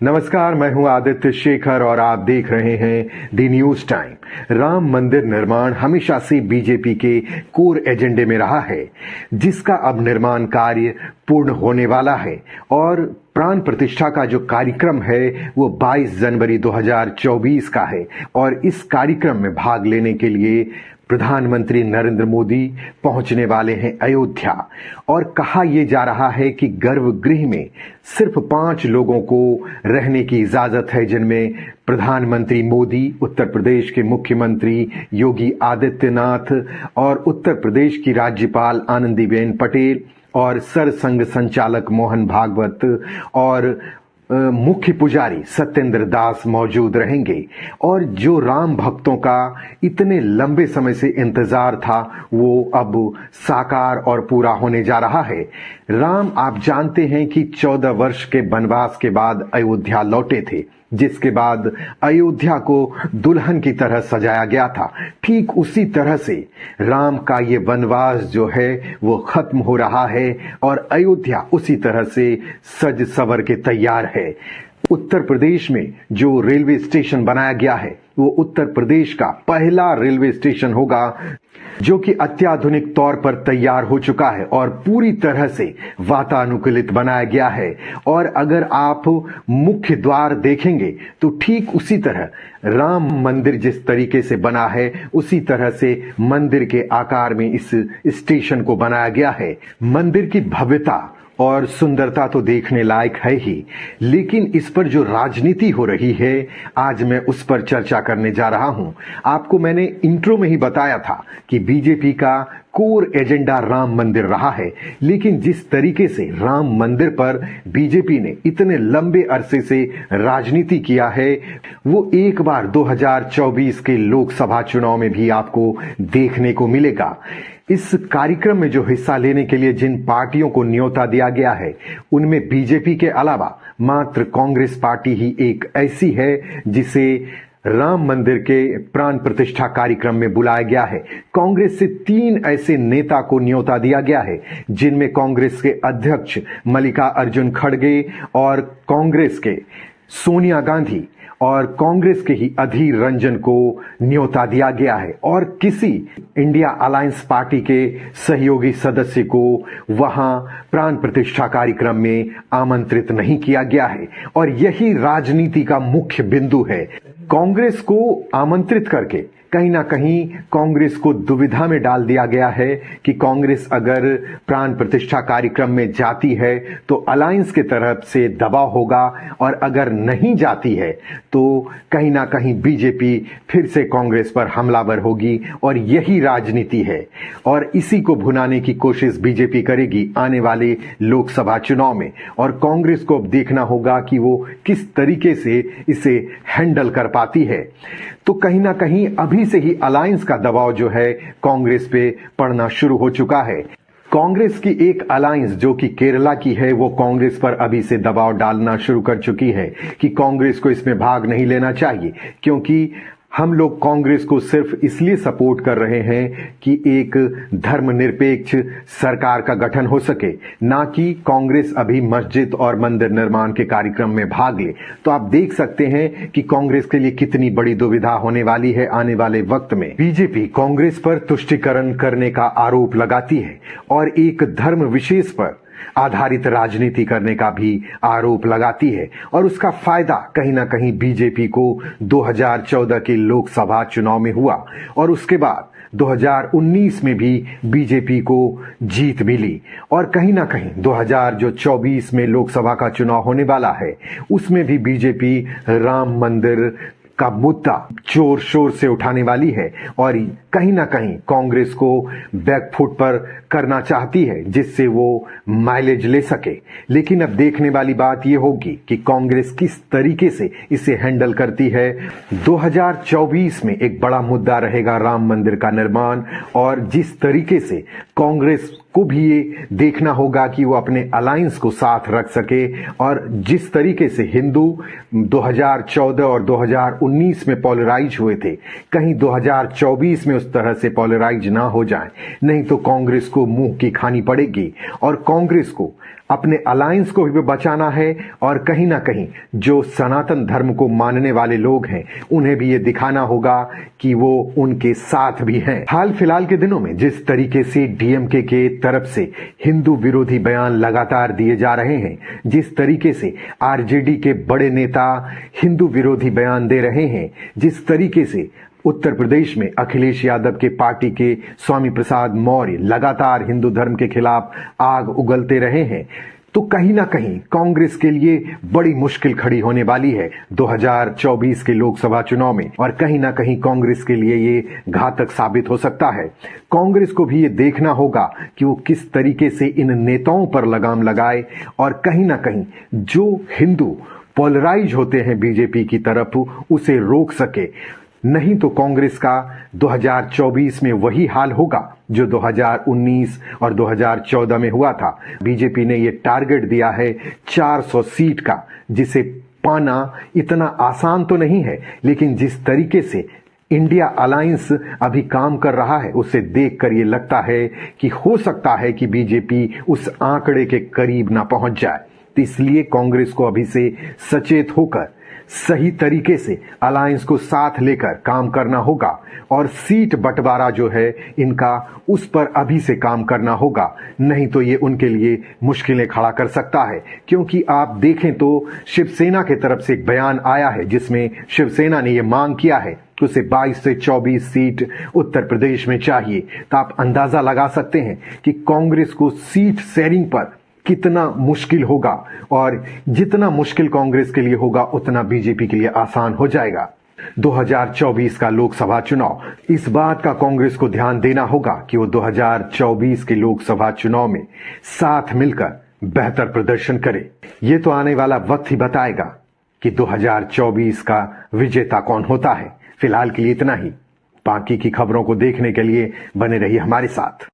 नमस्कार, मैं हूं आदित्य शेखर और आप देख रहे हैं दी न्यूज टाइम। राम मंदिर निर्माण हमेशा से बीजेपी के कोर एजेंडे में रहा है, जिसका अब निर्माण कार्य पूर्ण होने वाला है और प्राण प्रतिष्ठा का जो कार्यक्रम है वो 22 जनवरी 2024 का है। और इस कार्यक्रम में भाग लेने के लिए प्रधानमंत्री नरेंद्र मोदी पहुंचने वाले हैं अयोध्या। और कहा यह जा रहा है कि गर्भगृह में सिर्फ 5 लोगों को रहने की इजाजत है, जिनमें प्रधानमंत्री मोदी, उत्तर प्रदेश के मुख्यमंत्री योगी आदित्यनाथ और उत्तर प्रदेश की राज्यपाल आनंदीबेन पटेल और सरसंघ संचालक मोहन भागवत और मुख्य पुजारी सत्येंद्र दास मौजूद रहेंगे। और जो राम भक्तों का इतने लंबे समय से इंतजार था वो अब साकार और पूरा होने जा रहा है। राम, आप जानते हैं कि 14 वर्ष के वनवास के बाद अयोध्या लौटे थे, जिसके बाद अयोध्या को दुल्हन की तरह सजाया गया था। ठीक उसी तरह से राम का ये वनवास जो है वो खत्म हो रहा है और अयोध्या उसी तरह से सज सवर के तैयार है। उत्तर प्रदेश में जो रेलवे स्टेशन बनाया गया है वो उत्तर प्रदेश का पहला रेलवे स्टेशन होगा जो कि अत्याधुनिक तौर पर तैयार हो चुका है और पूरी तरह से वातानुकूलित बनाया गया है। और अगर आप मुख्य द्वार देखेंगे तो ठीक उसी तरह राम मंदिर जिस तरीके से बना है उसी तरह से मंदिर के आकार में इस स्टेशन को बनाया गया है। मंदिर की भव्यता और सुंदरता तो देखने लायक है ही, लेकिन इस पर जो राजनीति हो रही है आज मैं उस पर चर्चा करने जा रहा हूं। आपको मैंने इंट्रो में ही बताया था कि बीजेपी का कोर एजेंडा राम मंदिर रहा है, लेकिन जिस तरीके से राम मंदिर पर बीजेपी ने इतने लंबे अरसे से राजनीति किया है वो एक बार 2024 के लोकसभा चुनाव में भी आपको देखने को मिलेगा। इस कार्यक्रम में जो हिस्सा लेने के लिए जिन पार्टियों को न्योता दिया गया है उनमें बीजेपी के अलावा मात्र कांग्रेस पार्टी ही एक ऐसी है जिसे राम मंदिर के प्राण प्रतिष्ठा कार्यक्रम में बुलाया गया है। कांग्रेस से 3 ऐसे नेता को न्योता दिया गया है, जिनमें कांग्रेस के अध्यक्ष मल्लिकार्जुन खड़गे और कांग्रेस के सोनिया गांधी और कांग्रेस के ही अधीर रंजन को न्योता दिया गया है और किसी इंडिया अलायंस पार्टी के सहयोगी सदस्य को वहां प्राण प्रतिष्ठा कार्यक्रम में आमंत्रित नहीं किया गया है। और यही राजनीति का मुख्य बिंदु है। कांग्रेस को आमंत्रित करके कहीं ना कहीं कांग्रेस को दुविधा में डाल दिया गया है कि कांग्रेस अगर प्राण प्रतिष्ठा कार्यक्रम में जाती है तो अलायंस के तरफ से दबाव होगा और अगर नहीं जाती है तो कहीं ना कहीं बीजेपी फिर से कांग्रेस पर हमलावर होगी और यही राजनीति है। और इसी को भुनाने की कोशिश बीजेपी करेगी आने वाले लोकसभा चुनाव में। और कांग्रेस को अब देखना होगा कि वो किस तरीके से इसे हैंडल कर पाती है। तो कहीं ना कहीं अभी से ही अलायंस का दबाव जो है कांग्रेस पे पड़ना शुरू हो चुका है। कांग्रेस की एक अलायंस जो कि केरला की है वो कांग्रेस पर अभी से दबाव डालना शुरू कर चुकी है कि कांग्रेस को इसमें भाग नहीं लेना चाहिए, क्योंकि हम लोग कांग्रेस को सिर्फ इसलिए सपोर्ट कर रहे हैं कि एक धर्मनिरपेक्ष सरकार का गठन हो सके, ना कि कांग्रेस अभी मस्जिद और मंदिर निर्माण के कार्यक्रम में भाग ले। तो आप देख सकते हैं कि कांग्रेस के लिए कितनी बड़ी दुविधा होने वाली है आने वाले वक्त में। बीजेपी कांग्रेस पर तुष्टीकरण करने का आरोप लगाती है और एक धर्म विशेष पर आधारित राजनीति करने का भी आरोप लगाती है और उसका फायदा कहीं ना कहीं बीजेपी को 2014 के लोकसभा चुनाव में हुआ और उसके बाद 2019 में भी बीजेपी को जीत मिली। और कहीं ना कहीं 2024 में लोकसभा का चुनाव होने वाला है उसमें भी बीजेपी राम मंदिर का मुद्दा जोर शोर से उठाने वाली है और कहीं ना कहीं कांग्रेस को बैकफुट पर करना चाहती है जिससे वो माइलेज ले सके। लेकिन अब देखने वाली बात यह होगी कि कांग्रेस किस तरीके से इसे हैंडल करती है। 2024 में एक बड़ा मुद्दा रहेगा राम मंदिर का निर्माण और जिस तरीके से कांग्रेस को भी ये देखना होगा कि वो अपने अलायंस को साथ रख सके और जिस तरीके से हिंदू 2014 और 2019 में पॉलराइज हुए थे, कहीं 2024 में उस तरह से पॉलराइज ना हो जाए, नहीं तो कांग्रेस को मुंह की खानी पड़ेगी और कांग्रेस को अपने अलायंस को भी बचाना है और कहीं ना कहीं जो सनातन धर्म को मानने वाले लोग हैं उन्हें भी ये दिखाना होगा कि वो उनके साथ भी हैं। हाल फिलहाल के दिनों में जिस तरीके से डीएमके के तरफ से हिंदू विरोधी बयान लगातार दिए जा रहे हैं, जिस तरीके से आरजेडी के बड़े नेता हिंदू विरोधी बयान दे रहे हैं, जिस तरीके से उत्तर प्रदेश में अखिलेश यादव के पार्टी के स्वामी प्रसाद मौर्य लगातार हिंदू धर्म के खिलाफ आग उगलते रहे हैं, तो कहीं ना कहीं कांग्रेस के लिए बड़ी मुश्किल खड़ी होने वाली है 2024 के लोकसभा चुनाव में। और कहीं ना कहीं कांग्रेस के लिए ये घातक साबित हो सकता है। कांग्रेस को भी ये देखना होगा कि वो किस तरीके से इन नेताओं पर लगाम लगाए और कहीं ना कहीं जो हिंदू पोलराइज होते हैं बीजेपी की तरफ उसे रोक सके। नहीं तो कांग्रेस का 2024 में वही हाल होगा जो 2019 और 2014 में हुआ था। बीजेपी ने ये टारगेट दिया है 400 सीट का, जिसे पाना इतना आसान तो नहीं है, लेकिन जिस तरीके से इंडिया अलायंस अभी काम कर रहा है उसे देखकर ये लगता है कि हो सकता है कि बीजेपी उस आंकड़े के करीब ना पहुंच जाए। तो इसलिए कांग्रेस को अभी से सचेत होकर सही तरीके से अलायंस को साथ लेकर काम करना होगा और सीट बंटवारा जो है इनका उस पर अभी से काम करना होगा। नहीं तो ये उनके लिए मुश्किलें खड़ा कर सकता है, क्योंकि आप देखें तो शिवसेना की तरफ से एक बयान आया है जिसमें शिवसेना ने ये मांग किया है कि उसे 22 से 24 सीट उत्तर प्रदेश में चाहिए। तो आप अंदाजा लगा सकते हैं कि कांग्रेस को सीट शेयरिंग पर कितना मुश्किल होगा, और जितना मुश्किल कांग्रेस के लिए होगा उतना बीजेपी के लिए आसान हो जाएगा। 2024 का लोकसभा चुनाव, इस बात का कांग्रेस को ध्यान देना होगा कि वो 2024 के लोकसभा चुनाव में साथ मिलकर बेहतर प्रदर्शन करे। ये तो आने वाला वक्त ही बताएगा कि 2024 का विजेता कौन होता है। फिलहाल के लिए इतना ही। बाकी की खबरों को देखने के लिए बने रहिए हमारे साथ।